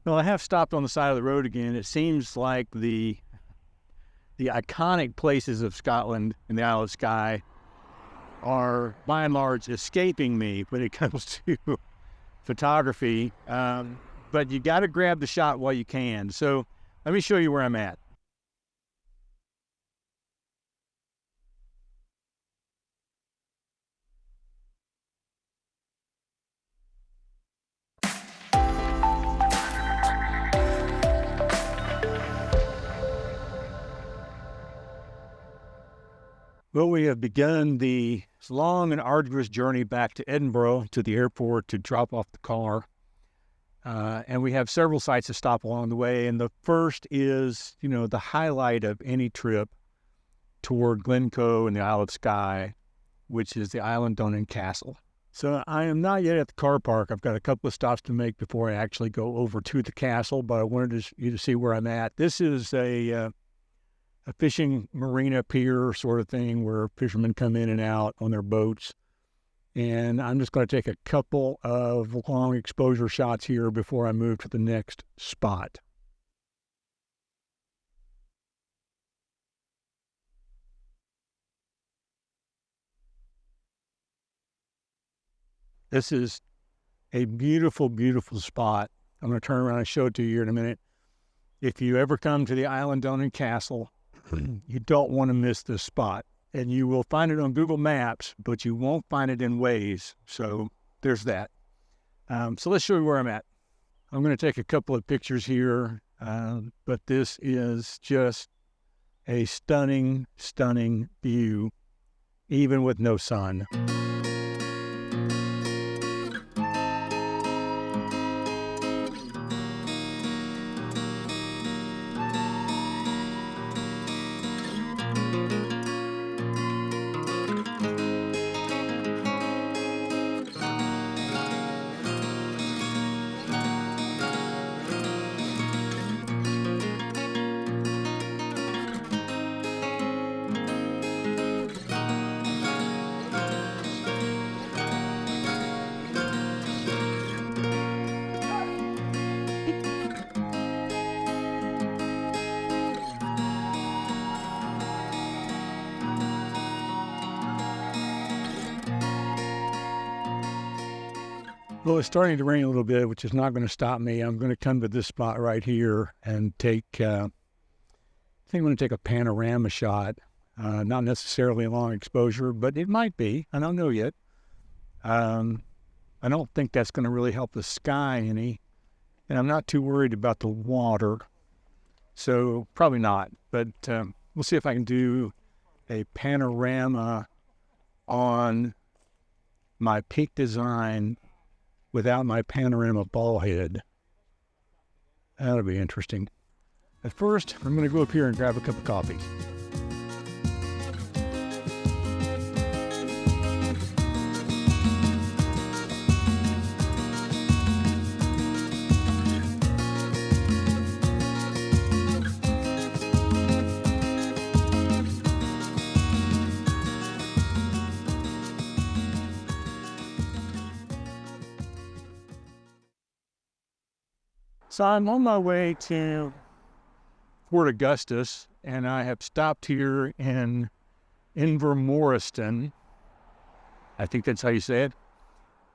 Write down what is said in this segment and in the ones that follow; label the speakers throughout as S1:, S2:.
S1: Well, I have stopped on the side of the road again. It seems like the iconic places of Scotland and the Isle of Skye are, by and large, escaping me when it comes to photography. But you got to grab the shot while you can. So let me show you where I'm at. Well, we have begun the long and arduous journey back to Edinburgh, to the airport, to drop off the car. And we have several sites to stop along the way. And the first is, the highlight of any trip toward Glencoe and the Isle of Skye, which is the Island Donan Castle. So I am not yet at the car park. I've got a couple of stops to make before I actually go over to the castle, but I wanted you to see where I'm at. This is a fishing marina pier sort of thing where fishermen come in and out on their boats. And I'm just going to take a couple of long exposure shots here before I move to the next spot. This is a beautiful, beautiful spot. I'm going to turn around and show it to you here in a minute. If you ever come to the Island Donan Castle, you don't want to miss this spot. And you will find it on Google Maps, but you won't find it in Waze. So there's that. So let's show you where I'm at. I'm going to take a couple of pictures here, but this is just a stunning, stunning view, even with no sun. Well, it's starting to rain a little bit, which is not going to stop me. I'm going to come to this spot right here and take, I think I'm going to take a panorama shot. Not necessarily a long exposure, but it might be. I don't know yet. I don't think that's going to really help the sky any. And I'm not too worried about the water. So probably not. But we'll see if I can do a panorama on my peak design without my panorama ball head. That'll be interesting. At first, I'm going to go up here and grab a cup of coffee. So I'm on my way to Fort Augustus, and I have stopped here in Invermoriston. I think that's how you say it.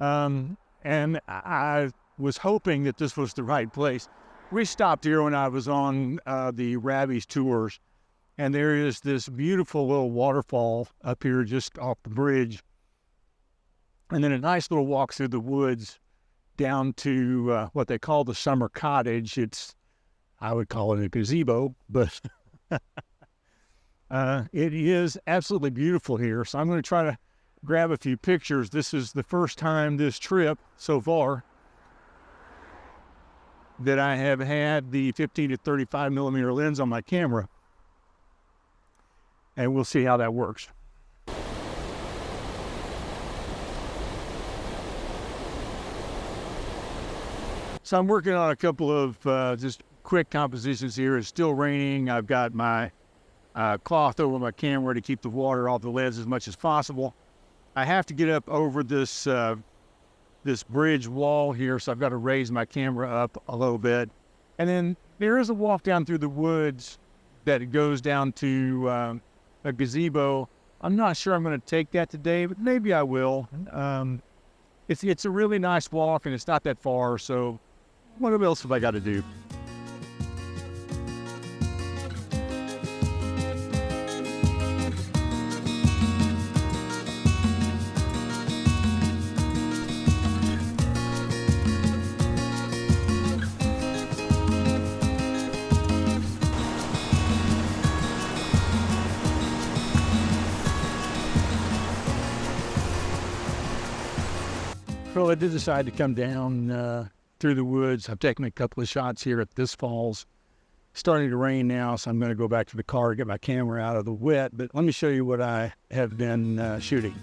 S1: And I was hoping that this was the right place. We stopped here when I was on the Rabbi's tours, and there is this beautiful little waterfall up here just off the bridge, and then a nice little walk through the woods down to what they call the summer cottage. I would call it a gazebo, but it is absolutely beautiful here. So I'm going to try to grab a few pictures. This is the first time this trip so far that I have had the 15 to 35 millimeter lens on my camera. And we'll see how that works. So I'm working on a couple of just quick compositions here. It's still raining. I've got my cloth over my camera to keep the water off the lens as much as possible. I have to get up over this this bridge wall here, so I've got to raise my camera up a little bit. And then there is a walk down through the woods that goes down to a gazebo. I'm not sure I'm going to take that today, but maybe I will. It's a really nice walk, and it's not that far, so what else have I got to do? Well, I did decide to come down through the woods. I've taken a couple of shots here at this falls. It's starting to rain now, so I'm going to go back to the car, get my camera out of the wet. But let me show you what I have been shooting.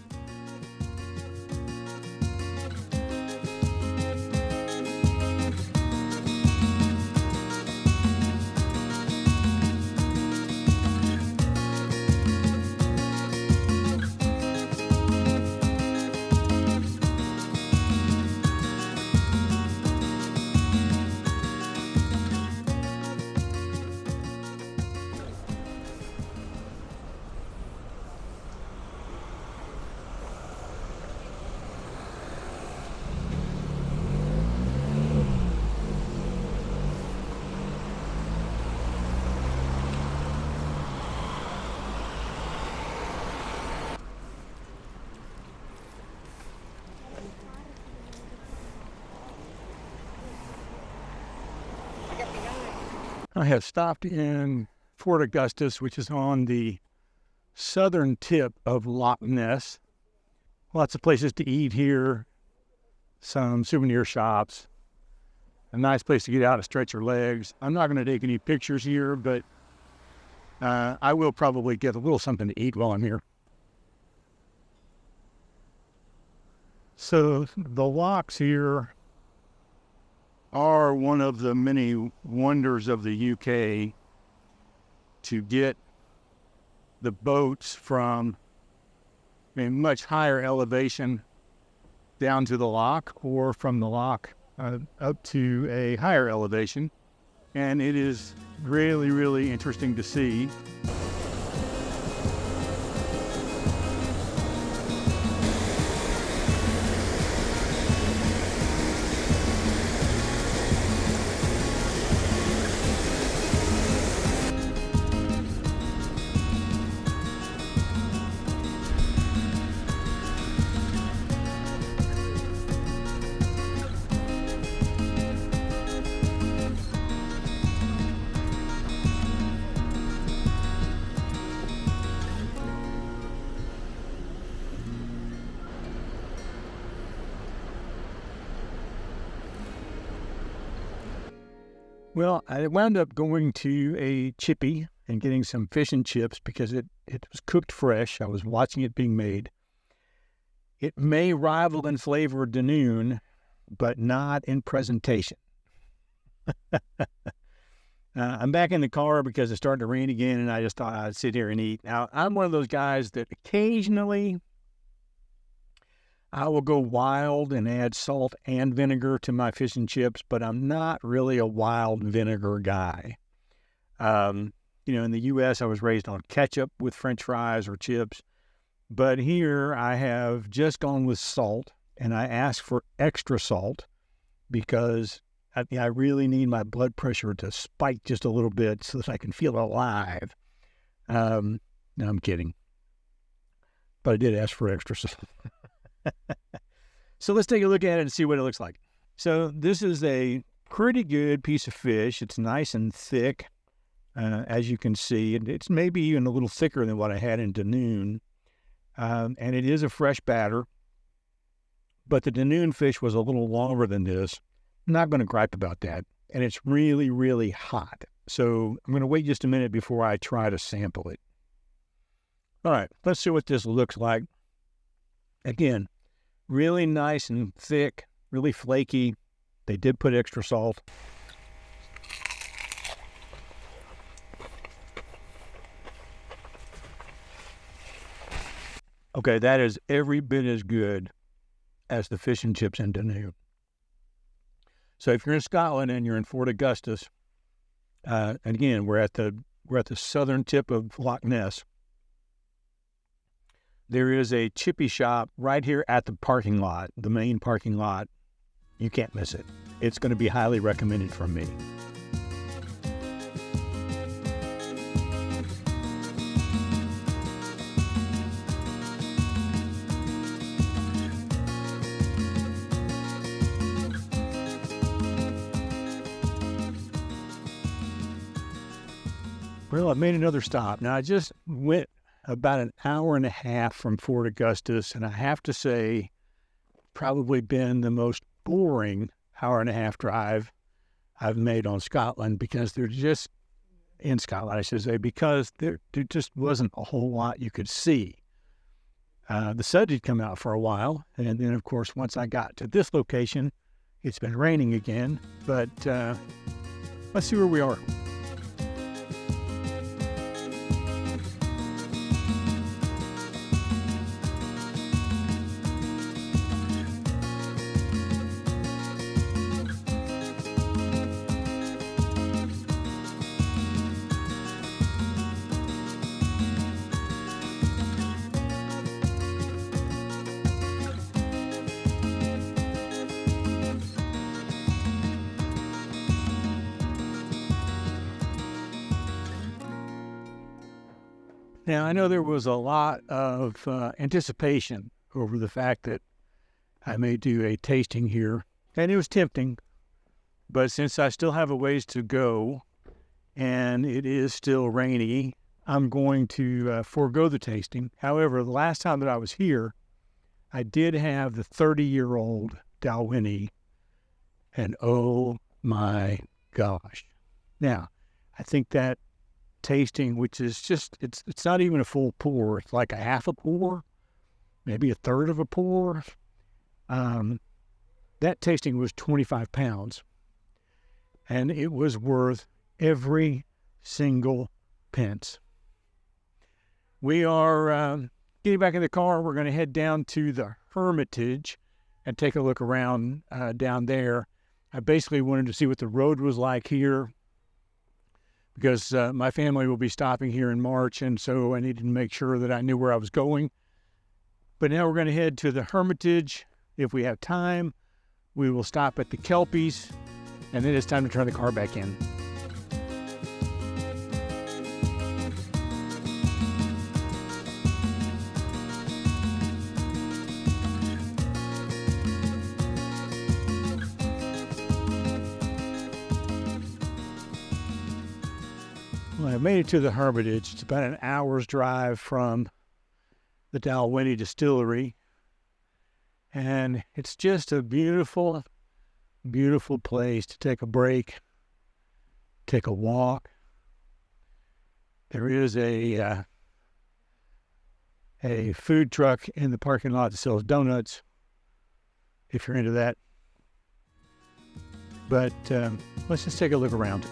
S1: I have stopped in Fort Augustus, which is on the southern tip of Loch Ness. Lots of places to eat here, some souvenir shops, a nice place to get out and stretch your legs. I'm not going to take any pictures here, but I will probably get a little something to eat while I'm here. So the locks here are one of the many wonders of the UK to get the boats from a much higher elevation down to the lock, or from the lock up to a higher elevation. And it is really, really interesting to see. Well, I wound up going to a chippy and getting some fish and chips because it was cooked fresh. I was watching it being made. It may rival in flavor Danoon, but not in presentation. I'm back in the car because it's starting to rain again, and I just thought I'd sit here and eat. Now, I'm one of those guys that occasionally I will go wild and add salt and vinegar to my fish and chips, but I'm not really a wild vinegar guy. In the U.S., I was raised on ketchup with French fries or chips, but here I have just gone with salt, and I ask for extra salt because I really need my blood pressure to spike just a little bit so that I can feel alive. No, I'm kidding. But I did ask for extra salt. So let's take a look at it and see what it looks like. So this is a pretty good piece of fish. It's nice and thick, as you can see. And it's maybe even a little thicker than what I had in Danoon. And it is a fresh batter. But the Danoon fish was a little longer than this. I'm not going to gripe about that. And it's really, really hot. So I'm going to wait just a minute before I try to sample it. All right, let's see what this looks like. Again, really nice and thick, really flaky. They did put extra salt. Okay, that is every bit as good as the fish and chips in Dunoon. So if you're in Scotland and you're in Fort Augustus, and again, we're at the southern tip of Loch Ness, there is a chippy shop right here at the parking lot, the main parking lot. You can't miss it. It's going to be highly recommended from me. Well, I made another stop. Now, I just went about an hour and a half from Fort Augustus, and I have to say, probably been the most boring hour and a half drive I've made on Scotland, because in Scotland, I should say, because there just wasn't a whole lot you could see. The sun had come out for a while, and then, of course, once I got to this location, it's been raining again, but let's see where we are. Now, I know there was a lot of anticipation over the fact that I may do a tasting here, and it was tempting, but since I still have a ways to go and it is still rainy, I'm going to forego the tasting. However, the last time that I was here, I did have the 30-year-old Dalwhinnie, and oh my gosh. Now, I think that tasting, which is just, it's not even a full pour, it's like a half a pour, maybe a third of a pour. That tasting was 25 pounds, and it was worth every single pence. We are getting back in the car. We're going to head down to the Hermitage and take a look around down there. I basically wanted to see what the road was like here, because my family will be stopping here in March, and so I needed to make sure that I knew where I was going. But now we're going to head to the Hermitage. If we have time, we will stop at the Kelpies, and then it's time to turn the car back in. Well, I made it to the Hermitage. It's about an hour's drive from the Dalwhinnie Distillery. And it's just a beautiful, beautiful place to take a break, take a walk. There is a food truck in the parking lot that sells donuts, if you're into that. But let's just take a look around.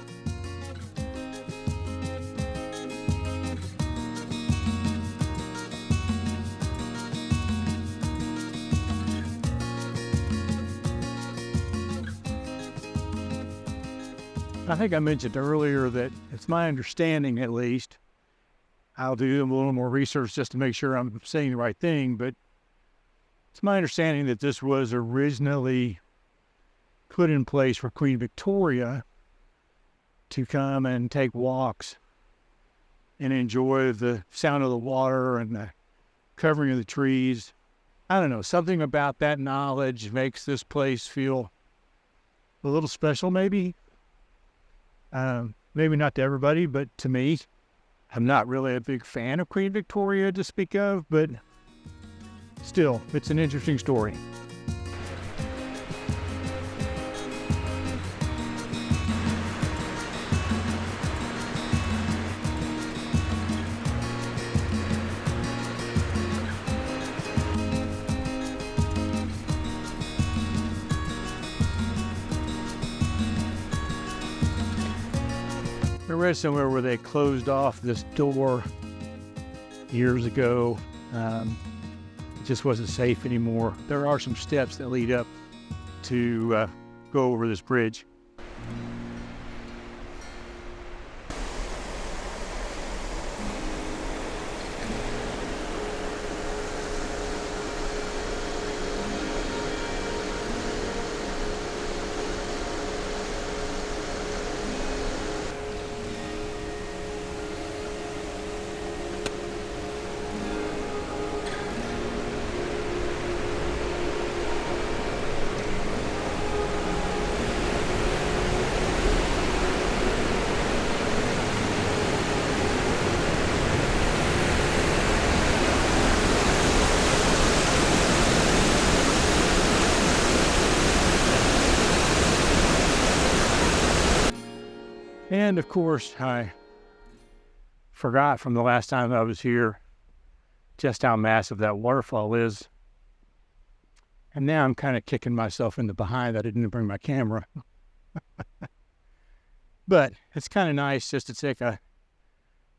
S1: I think I mentioned earlier that it's my understanding, at least, I'll do a little more research just to make sure I'm saying the right thing, but it's my understanding that this was originally put in place for Queen Victoria to come and take walks and enjoy the sound of the water and the covering of the trees. I don't know, something about that knowledge makes this place feel a little special, maybe. Maybe not to everybody, but to me. I'm not really a big fan of Queen Victoria to speak of, but still, it's an interesting story. I read somewhere where they closed off this door years ago. It just wasn't safe anymore. There are some steps that lead up to go over this bridge. And of course, I forgot from the last time I was here just how massive that waterfall is. And now I'm kind of kicking myself in the behind that I didn't bring my camera. But it's kind of nice just to take a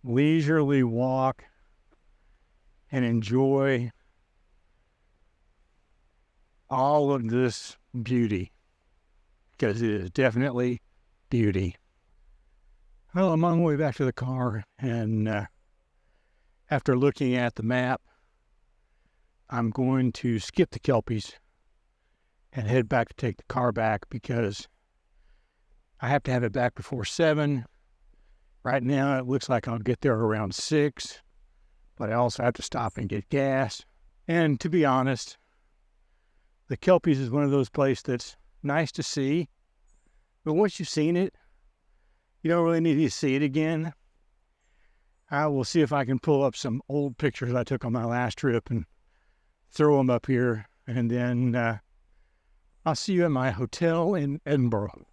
S1: leisurely walk and enjoy all of this beauty, because it is definitely beauty. Well, I'm on my way back to the car, and after looking at the map, I'm going to skip the Kelpies and head back to take the car back, because I have to have it back before 7. Right now, it looks like I'll get there around 6, but I also have to stop and get gas. And to be honest, the Kelpies is one of those places that's nice to see, but once you've seen it, you don't really need to see it again. I will see if I can pull up some old pictures I took on my last trip and throw them up here, and then I'll see you at my hotel in Edinburgh.